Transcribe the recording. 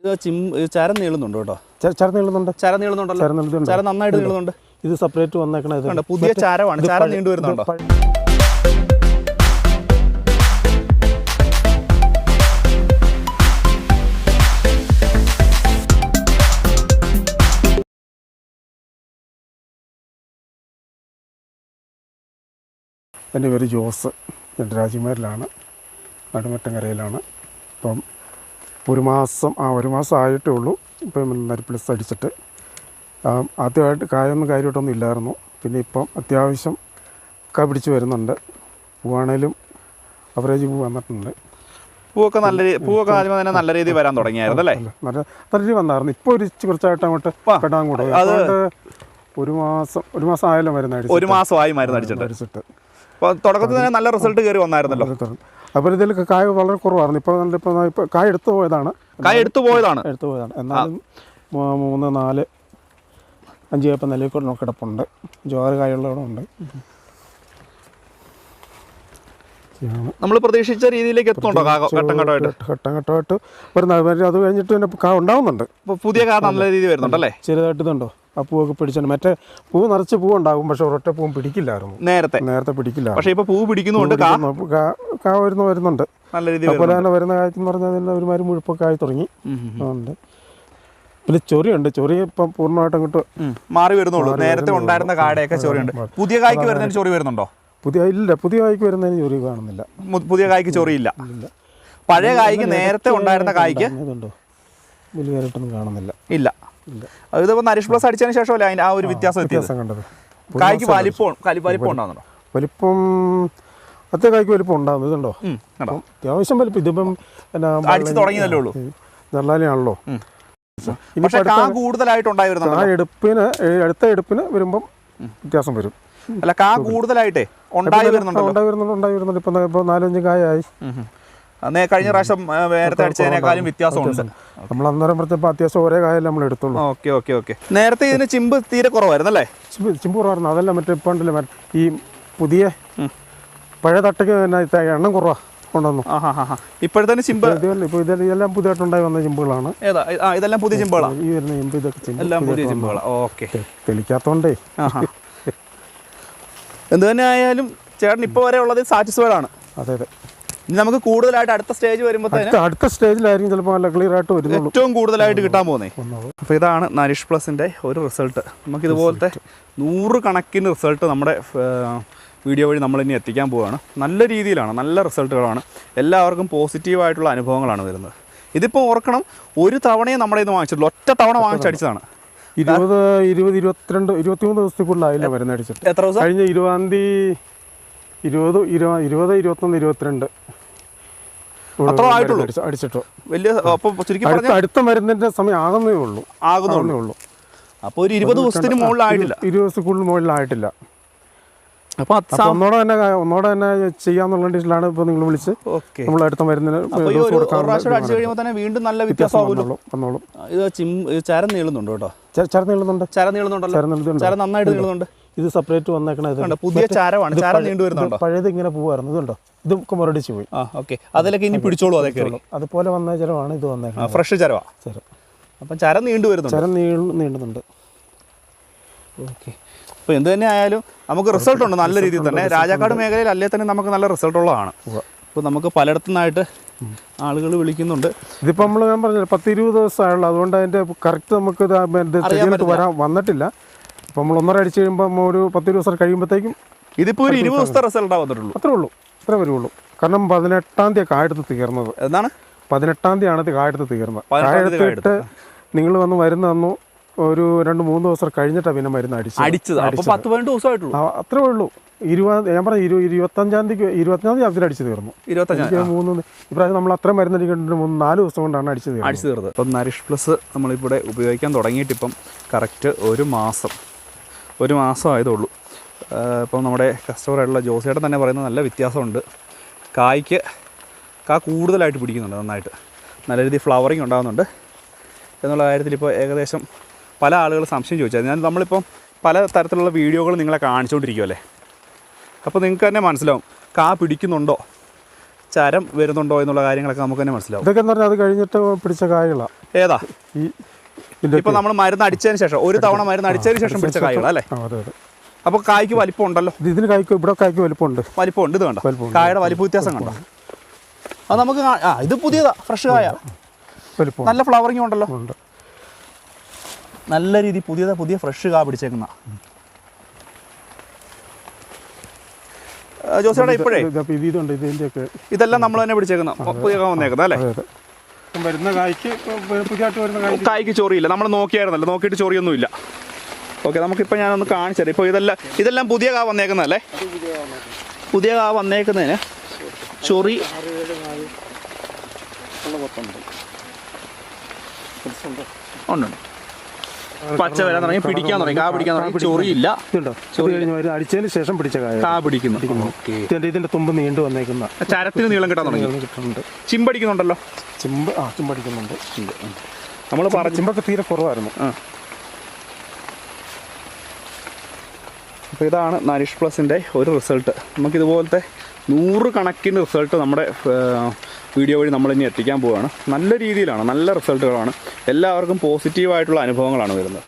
ഇത് ചരം നീളുന്നുണ്ട് കേട്ടോ. ചരം നീളുന്നുണ്ട്. ചരം നീളുന്നുണ്ടല്ലോ. ചരം നന്നായിട്ട് നീളുന്നുണ്ട്. ഇത് സെപ്പറേറ്റ് വന്നേക്കണത് പുതിയ ചരമാണ്. ചരം നീണ്ടു വരുന്നുണ്ടോ? എൻ്റെ പേര് ജോസ്. ഞാൻ രാജിമാരിലാണ്, നടുമറ്റങ്കരയിലാണ്. ഇപ്പം ഒരു മാസം ആയിട്ടേ ഉള്ളൂ ഇപ്പം നരിപ്ലസ് അടിച്ചിട്ട്. ആദ്യമായിട്ട് കാര്യമായിട്ടൊന്നും ഇല്ലായിരുന്നു. പിന്നെ ഇപ്പം അത്യാവശ്യം പിടിച്ച് വരുന്നുണ്ട്. പൂവാണേലും അവറേജ് പൂ വന്നിട്ടുണ്ട്. പൂവൊക്കെ ആദ്യമേ തന്നെ നല്ല രീതിയിൽ വരാൻ തുടങ്ങിയായിരുന്നു അല്ലേ? നല്ല രീതിയിൽ വന്നായിരുന്നു. ഇപ്പോൾ കുറച്ചായിട്ട് അങ്ങോട്ട് പെടാൻ കൂടെ ഒരു മാസം ആയാലും മരുന്ന് ഒരു മാസമായി മരുന്ന് അടിച്ചിട്ട് തുടക്കത്തിൽ തന്നെ നല്ല റിസൾട്ട് കയറി വന്നായിരുന്നല്ലോ. അപ്പോൾ ഇതിൽ കായ വളരെ കുറവായിരുന്നു. ഇപ്പോൾ കായ എടുത്തു പോയതാണ്. എന്നാലും 3, 4, 5 കപ്പം നിലയിൽ കിടപ്പുണ്ട്. 6 കായുള്ളവിടെ ഉണ്ട്. നമ്മൾ പ്രതീക്ഷിച്ച രീതിയിലേക്ക് എത്തുന്നുണ്ടോ? ഘട്ടം ഘട്ടമായിട്ട് വരുന്നത്. അത് കഴിഞ്ഞിട്ട് പിന്നെ കായ ഉണ്ടാവുന്നുണ്ട്. പുതിയ കായ നല്ല രീതിയിൽ വരുന്നുണ്ടല്ലേ? ചെറുതായിട്ട് ഇതുണ്ടോ ആ പൂവൊക്കെ പിടിച്ചിട്ടുണ്ട്. മറ്റേ പൂ നിറച്ച് പൂ ഉണ്ടാകും, പക്ഷെ ഒരൊറ്റ പൂവും പിടിക്കില്ലായിരുന്നു. നേരത്തെ പിടിക്കില്ല. പക്ഷേ ഇപ്പോൾ പൂ പിടിക്കുന്നുണ്ട്, കാ വരുന്നുണ്ട് നല്ല രീതിയിൽ. അതുപോലെ തന്നെ വരുന്ന കായ്ക്കെന്ന് പറഞ്ഞാൽ ഒരുമാതിരി മുഴുപ്പൊക്കെ ആയി തുടങ്ങി ഉണ്ട്. പിന്നെ ചൊറിയുണ്ട്. ചൊറി ഇപ്പം പൂർണ്ണമായിട്ട് അങ്ങോട്ട് മാറി വരുന്നുള്ളൂ. നേരത്തെ ഉണ്ടായിരുന്ന കാടയൊക്കെ ചൊറിയുണ്ട്. പുതിയ കായ്ക്ക് വരുന്നതിന് ചൊറി വരുന്നുണ്ടോ? പുതിയ കായ്ക്ക് വരുന്നതിന് ചൊറി കാണുന്നില്ല. പുതിയ കായ്ക്ക് ചൊറിയില്ല. പഴയ കായ്ക്ക് നേരത്തെ ഉണ്ടായിരുന്ന കായ്ക്ക് ഇതുണ്ടോ വലിയ കാര്യമായിട്ടൊന്നും കാണുന്നില്ല. ഇല്ല. ഇതിപ്പോൾ നരിഷ് പ്ലസ് അടിച്ചതിന് ശേഷമല്ലേ അതിന് ആ ഒരു വ്യത്യാസം കണ്ടത്? കായ്ക്ക് വലിപ്പം ഉണ്ടാകുന്നുണ്ടോ? വലിപ്പം കായ്ക്ക് വലിപ്പം ഉണ്ടാകുന്നു. ഇതുണ്ടോ അത്യാവശ്യം വലിപ്പം. ഇതിപ്പം അടിച്ചു തുടങ്ങിയതല്ലേ ഉള്ളൂ. നല്ലാലിയാണല്ലോ. അടുത്ത എടുപ്പിന് വരുമ്പം വ്യത്യാസം വരും. അല്ല, കാ കൂടുതലായിട്ടേ ഉണ്ടായി വരുന്നുണ്ട്. ഇപ്പം 4-5 കായായി. കഴിഞ്ഞ പ്രാവശ്യം നേരത്തെ അടിച്ചതിനേക്കാളും വ്യത്യാസമുണ്ട്. നമ്മൾ അന്നേരം പറഞ്ഞപ്പോൾ അത്യാവശ്യം ഒരേ കായല്ലേ നമ്മൾ എടുത്തുള്ളൂ. ഓക്കെ. നേരത്തെ ഇതിന് ചിമ്പ് തീരെ കുറവായിരുന്നല്ലേ? ചിമ്പ് കുറവായിരുന്നു. അതല്ല മറ്റേ ഇപ്പം ഉണ്ടല്ലേ ഈ പുതിയ പഴയ തട്ടയ്ക്ക് എണ്ണം കുറവാ കൊണ്ടുവന്നു. ഇപ്പോഴത്തെ ചിമ്പ് ഇതെല്ലാം പുതിയതായിട്ടുണ്ടായി വന്ന ചിമ്പുകളാണ്. ഇതെല്ലാം പുതിയ ചിമ്പുകളാണ്. ഈ വരുന്ന ചിമ്പ് ഇതൊക്കെ എല്ലാം പുതിയ ചിമ്പുകളാണ്. ഓക്കെ. തെളിക്കാത്തോണ്ടേ എന്ത് തന്നെ ആയാലും ചേട്ടൻ ഇപ്പോൾ വരെ ഉള്ളത് സാറ്റിസ്ഫൈഡ് ആണ്. അതെ. ഇനി നമുക്ക് കൂടുതലായിട്ട് അടുത്ത സ്റ്റേജ് വരുമ്പോഴത്തേന് അടുത്ത സ്റ്റേജിലായിരിക്കും ചിലപ്പോൾ നല്ല ക്ലിയർ ആയിട്ട് വരുന്നത്, ഏറ്റവും കൂടുതലായിട്ട് കിട്ടാൻ പോകുന്നത്. അപ്പോൾ ഇതാണ് നരിഷ് പ്ലസിൻ്റെ ഒരു റിസൾട്ട്. നമുക്കിതുപോലത്തെ 100 കണക്കിന് റിസൾട്ട് നമ്മുടെ വീഡിയോ വഴി നമ്മളിനി എത്തിക്കാൻ പോവുകയാണ്. നല്ല രീതിയിലാണ്, നല്ല റിസൾട്ടുകളാണ്. എല്ലാവർക്കും പോസിറ്റീവായിട്ടുള്ള അനുഭവങ്ങളാണ് വരുന്നത്. ഇതിപ്പോൾ ഓർക്കണം, ഒരു തവണയും നമ്മുടെ ഇത് വാങ്ങിച്ചിട്ടുള്ളൂ. ഒറ്റ തവണ വാങ്ങിച്ചടിച്ചതാണ്. 20, 22, 23 ദിവസത്തേക്കുള്ളിലായില്ല മരുന്ന് അടിച്ചിട്ട്. എത്ര ദിവസം കഴിഞ്ഞ 20-ാം തീയതി 20, 21, 22 അടിച്ചിട്ടോ. അടുത്ത മരുന്നിന്റെ സമയം ആകുന്നേ ഉള്ളൂ. അപ്പോൾ ഒരു 20 ദിവസത്തിന് മുകളിലായിട്ടില്ല. 20 ദിവസത്തിനുള്ളിൽ മുകളിലായിട്ടില്ല. അപ്പോൾ ഒന്നോടെ തന്നെ ചെയ്യാന്നുള്ള ഡിഷിലാണ് ഇപ്പോൾ നിങ്ങൾ വിളിച്ച് നമ്മൾ അടുത്ത മരുന്നിന് അടിച്ചു കഴിയുമ്പോൾ തന്നെ വീണ്ടും നല്ല വ്യത്യാസമാകുമല്ലോ. ഇത് ചരം നീളുന്നുണ്ട് കേട്ടോ. ചരം നന്നായിട്ട് നീളുന്നുണ്ട്. ഇത് സെപ്പറേറ്റ് വന്നേക്കണത് പുതിയ ചരമാണ്. ചരം നീണ്ടു വരുന്നുണ്ടോ? പഴയത് ഇങ്ങനെ പോവായിരുന്നു. ഇതുണ്ടോ, ഇതൊക്കെ മുരടിച്ച് പോയി. ഓക്കെ. അതിലൊക്കെ ഇനി പിടിച്ചോളൂ. അതൊക്കെ അതുപോലെ വന്ന ചരമാണ് ഇത് വന്നേക്കുന്നത്. ഫ്രഷ് ചരവാ. അപ്പം ചരം നീണ്ടു വരുന്നുണ്ട്. ചരം നീണ്ടുന്നുണ്ട്. ഓക്കെ. അപ്പോൾ എന്ത് തന്നെ ആയാലും നമുക്ക് റിസൾട്ട് ഉണ്ട് നല്ല രീതിയിൽ തന്നെ. രാജാക്കാട് മേഖലയിൽ അല്ലേ തന്നെ നമുക്ക് നല്ല റിസൾട്ട് ഉള്ളതാണ്. അപ്പോൾ നമുക്ക് പലയിടത്തു നിന്നായിട്ട് ആളുകൾ വിളിക്കുന്നുണ്ട്. ഇതിപ്പോൾ ഞാൻ പറഞ്ഞില്ല 10-20 ദിവസമായുള്ളൂ. അതുകൊണ്ട് അതിൻ്റെ കറക്റ്റ് നമുക്ക് വന്നിട്ടില്ല. അപ്പോൾ നമ്മൾ 1.5 അടിച്ച് കഴിയുമ്പോൾ ഒരു 10 ദിവസം കഴിയുമ്പോഴത്തേക്കും ഇതിപ്പോൾ ഒരു 20 ദിവസത്തെ റിസൾട്ട് വന്നിട്ടുള്ളൂ. അത്രേ വരുള്ളൂ. കാരണം 18-ാം തീയതി കായെടുത്ത് തീർന്നത്. എന്നാണ് 18-ാം തീയതിയാണ് കായെടുത്ത് തീർന്നത്. കായെടുത്തിട്ട് നിങ്ങൾ വന്ന് മരുന്ന് തന്നു. ഒരു 2-3 ദിവസം കഴിഞ്ഞിട്ടാണ് പിന്നെ മരുന്ന് അടിച്ചത്. 10-12 ദിവസമായിട്ടുള്ളൂ. അത്രേ ഉള്ളൂ. ഞാൻ പറഞ്ഞു 25-ാം തീയതി അതിൽ അടിച്ചു തീർന്നു. 3 ഇപ്രാവശ്യം നമ്മൾ അത്ര മരുന്ന് അടിക്കേണ്ട 4 ദിവസം കൊണ്ടാണ് അടിച്ചു തീർന്നത്. ഇപ്പം നരിഷ് പ്ലസ് നമ്മളിവിടെ ഉപയോഗിക്കാൻ തുടങ്ങിയിട്ട് ഇപ്പം കറക്റ്റ് ഒരു മാസം ആയതുള്ളൂ. ഇപ്പം നമ്മുടെ കസ്റ്റമറായിട്ടുള്ള ജോസേട്ടൻ തന്നെ പറയുന്നത് നല്ല വ്യത്യാസമുണ്ട്. കാ കൂടുതലായിട്ട് പിടിക്കുന്നുണ്ട്. നന്നായിട്ട് നല്ല രീതിയിൽ ഫ്ലവറിങ് ഉണ്ടാകുന്നുണ്ട് എന്നുള്ള കാര്യത്തിൽ ഇപ്പോൾ ഏകദേശം പല ആളുകൾ സംശയം ചോദിച്ചാൽ നമ്മളിപ്പം പല തരത്തിലുള്ള വീഡിയോകൾ നിങ്ങളെ കാണിച്ചുകൊണ്ടിരിക്കുമല്ലേ. അപ്പോൾ നിങ്ങൾക്ക് തന്നെ മനസ്സിലാവും കാ പിടിക്കുന്നുണ്ടോ, ചരം വരുന്നുണ്ടോ എന്നുള്ള കാര്യങ്ങളൊക്കെ നമുക്ക് തന്നെ മനസ്സിലാവും. ഇതൊക്കെ എന്ന് പറഞ്ഞാൽ അത് കഴിഞ്ഞിട്ട് പിടിച്ച കായകളാണ്. ഏതാ ഈ ഇപ്പോൾ നമ്മൾ മരുന്ന് അടിച്ചതിന് ശേഷം, ഒരു തവണ മരുന്ന് അടിച്ചതിന് ശേഷം പിടിച്ച കായകളല്ലേ? അതെ അതെ. അപ്പോൾ കായ്ക്ക് വലിപ്പം ഉണ്ടല്ലോ. ഇതിന് കായ്ക്ക് ഇവിടെ കായ്ക്ക് വലിപ്പമുണ്ട്. വലിപ്പമുണ്ട്. ഇത് കണ്ടോ, കായയുടെ വലിപ്പ വ്യത്യാസം കണ്ടോ? അത് നമുക്ക് ഇത് പുതിയതാ, ഫ്രഷ് കായ, വലിപ്പം നല്ല ഫ്ലവറിങ് ഉണ്ടല്ലോ. ഉണ്ട്. നല്ല രീതി പുതിയ ഫ്രഷ് കാ പിടിച്ചേക്കുന്ന ജോസേട്ടാ. ഇപ്പോഴേ ഇതെല്ലാം നമ്മൾ തന്നെ പിടിച്ചേക്കുന്ന പുതിയ കാ വന്നേക്കുന്നത് അല്ലേ? വരുന്ന കായ്ക്ക് പുതിയതായിട്ട് വരുന്ന കായ്ക്ക് ചൊറിയില്ല. നമ്മൾ നോക്കിയായിരുന്നല്ലോ, നോക്കിയിട്ട് ചൊറിയൊന്നുമില്ല. ഓക്കെ, നമുക്കിപ്പോൾ ഞാനൊന്ന് കാണിച്ചത്. ഇപ്പോൾ ഇതെല്ലാം പുതിയ കാ വന്നേക്കുന്നതല്ലേ? പുതിയ കാ വന്നേക്കുന്നതിന് ചൊറി ഉണ്ട്. പച്ച വരാൻ തുടങ്ങി, പിടിക്കാൻ തുടങ്ങി, കാ പിടിക്കാൻ തുടങ്ങി, ചൊറിയില്ല. അടിച്ചതിന് ശേഷം പിടിച്ച കാ പിടിക്കുന്നു. ഇതിന്റെ തുമ്പ് നീണ്ടു വന്നേക്കുന്ന ചരത്തിന് നീളം കിട്ടാൻ തുടങ്ങി. ചിമ്പടിക്കുന്നുണ്ടല്ലോ. ചിമ്പടിക്കുന്നുണ്ട്. നമ്മൾ ചിമ്പൊക്കെ തീരെ കുറവായിരുന്നു. അപ്പോൾ ഇതാണ് നരിഷ് പ്ലസിൻ്റെ ഒരു റിസൾട്ട്. നമുക്കിതുപോലത്തെ 100 കണക്കിന് റിസൾട്ട് നമ്മുടെ വീഡിയോ വഴി നമ്മളിനി എത്തിക്കാൻ പോവുകയാണ്. നല്ല രീതിയിലാണ്, നല്ല റിസൾട്ടുകളാണ്. എല്ലാവർക്കും പോസിറ്റീവായിട്ടുള്ള അനുഭവങ്ങളാണ് വരുന്നത്.